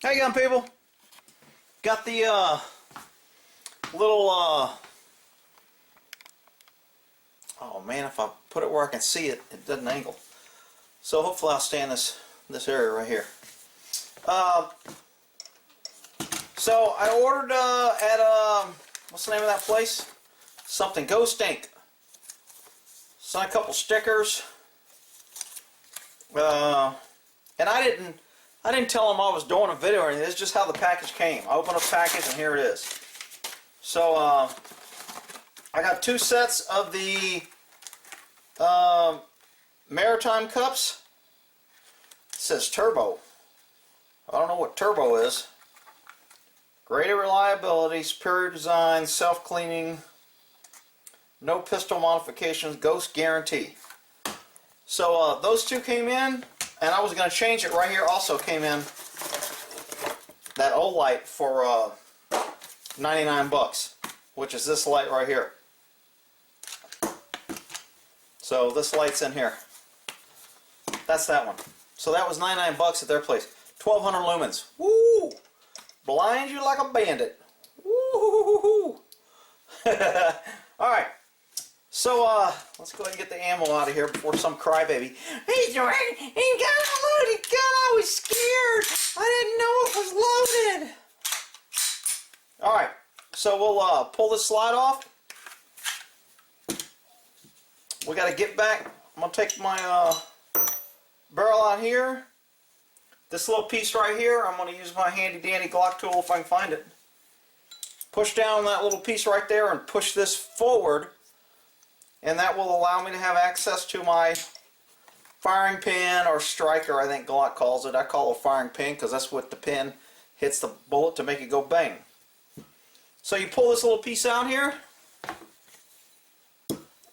How you going, people? Got the little oh man, if I put it where I can see it, it doesn't angle. So hopefully I'll stay in this area right here. So I ordered at what's the name of that place? Something Ghost Ink. Sent a couple stickers. And I didn't tell them I was doing a video or anything. It's just how the package came. I opened up the package and here it is. So I got 2 sets of the Maritime cups. It says Turbo. I don't know what Turbo is. Greater reliability, superior design, self-cleaning, no pistol modifications, ghost guarantee. So those 2 came in, and I was going to change it right here. Also came in that old light for 99 bucks, which is this light right here. So this light's in here. That's that one. So that was 99 bucks at their place. 1200 lumens. Woo! Blind you like a bandit. Woo! Alright. So, let's go ahead and get the ammo out of here before some crybaby. Hey, Jordan, he got a loaded gun. I was scared. I didn't know it was loaded. Alright. So we'll pull this slide off. We got to get back. I'm going to take my barrel out here. This little piece right here, I'm going to use my handy dandy Glock tool if I can find it. Push down that little piece right there and push this forward. And that will allow me to have access to my firing pin or striker, I think Glock calls it. I call it a firing pin because that's what the pin hits the bullet to make it go bang. So you pull this little piece out here.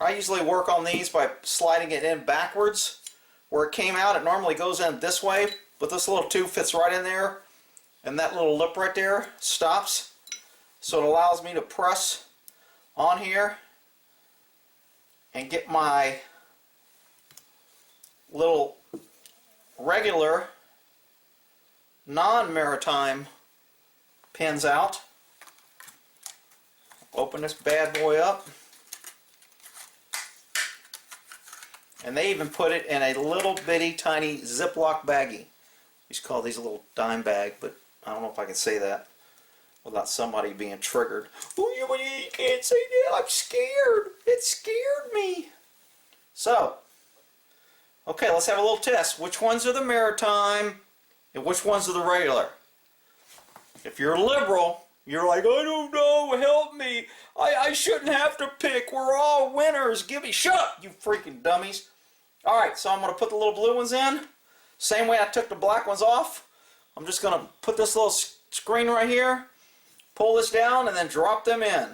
I usually work on these by sliding it in backwards. Where it came out, it normally goes in this way, but this little tube fits right in there, and that little lip right there stops. So it allows me to press on here and get my little regular non-Maritime pins out. Open this bad boy up. And they even put it in a little bitty tiny Ziploc baggie. We used to call these a little dime bag, but I don't know if I can say that without somebody being triggered. Oh, you can't say that. I'm scared. It scared me. So, okay, let's have a little test. Which ones are the Maritime and which ones are the regular? If you're a liberal, you're like, I don't know, help me. I shouldn't have to pick. We're all winners. Give me, shut up, you freaking dummies. Alright, so I'm going to put the little blue ones in. Same way I took the black ones off. I'm just going to put this little screen right here, pull this down, and then drop them in.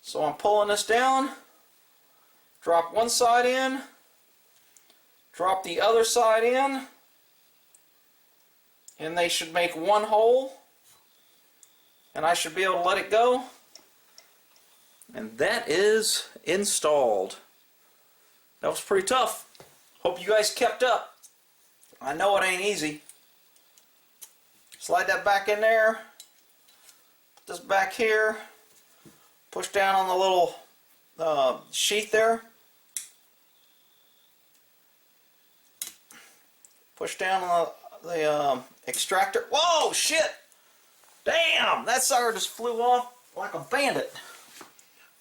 So I'm pulling this down, drop one side in, drop the other side in, and they should make one hole, and I should be able to let it go. And that is installed. That was pretty tough. Hope you guys kept up. I know it ain't easy. Slide that back in there. Put this back here. Push down on the little sheath there. Push down on the extractor. Whoa, shit! Damn, that sucker just flew off like a bandit.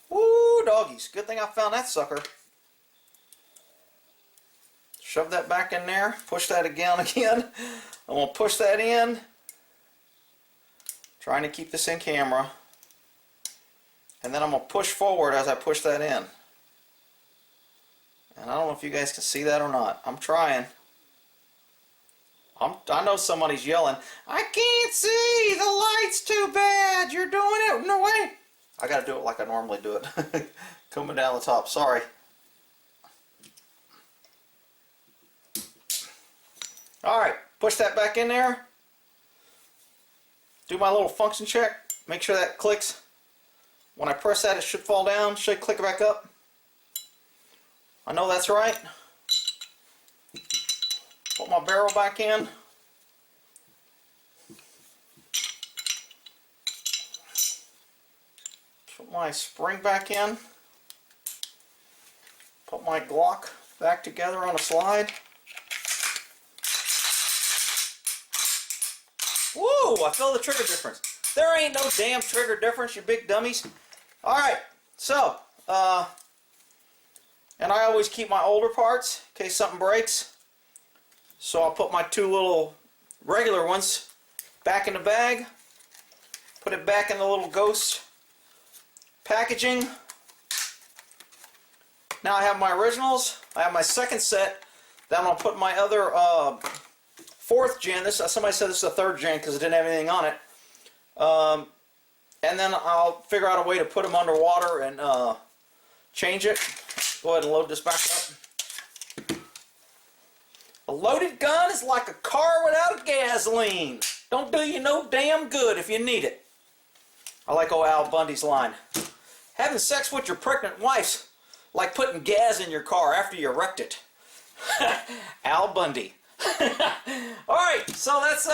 Woo, doggies. Good thing I found that sucker. Shove that back in there. Push that again. I'm going to push that in. Trying to keep this in camera. And then I'm going to push forward as I push that in. And I don't know if you guys can see that or not. I'm trying. I know somebody's yelling, I can't see! The light's too bad! You're doing it! No way! I gotta do it like I normally do it. Coming down the top. Sorry. Alright, push that back in there. Do my little function check. Make sure that clicks. When I press that, it should fall down. Should click back up. I know that's right. Put my barrel back in. Put my spring back in. Put my Glock back together on a slide. Woo! I feel the trigger difference. There ain't no damn trigger difference, you big dummies. Alright, so, and I always keep my older parts in case something breaks. So I'll put my 2 little regular ones back in the bag. Put it back in the little ghost packaging. Now I have my originals. I have my second set. Then I'm going to put my other 4th gen. This somebody said this is a 3rd gen because it didn't have anything on it. And then I'll figure out a way to put them underwater and change it. Go ahead and load this back up. A loaded gun is like a car without gasoline. Don't do you no damn good if you need it. I like old Al Bundy's line. Having sex with your pregnant wife's like putting gas in your car after you wrecked it. Al Bundy. Alright, so that's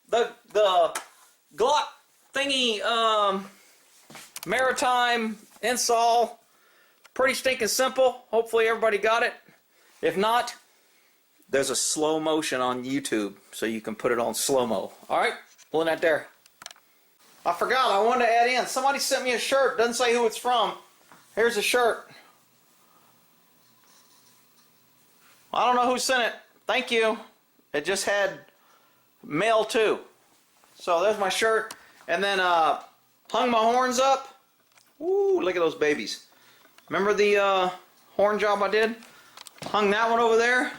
the Glock thingy Maritime install. Pretty stinking simple. Hopefully everybody got it. If not, there's a slow motion on YouTube so you can put it on slow-mo. Alright, pulling that there. I forgot, I wanted to add in. Somebody sent me a shirt. Doesn't say who it's from. Here's a shirt. I don't know who sent it. Thank you. It just had mail too. So there's my shirt. And then hung my horns up. Ooh, look at those babies. Remember the horn job I did? Hung that one over there.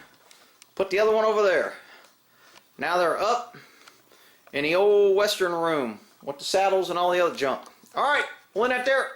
Put the other one over there. Now they're up in the old western room with the saddles and all the other junk. Alright, we'll end that there.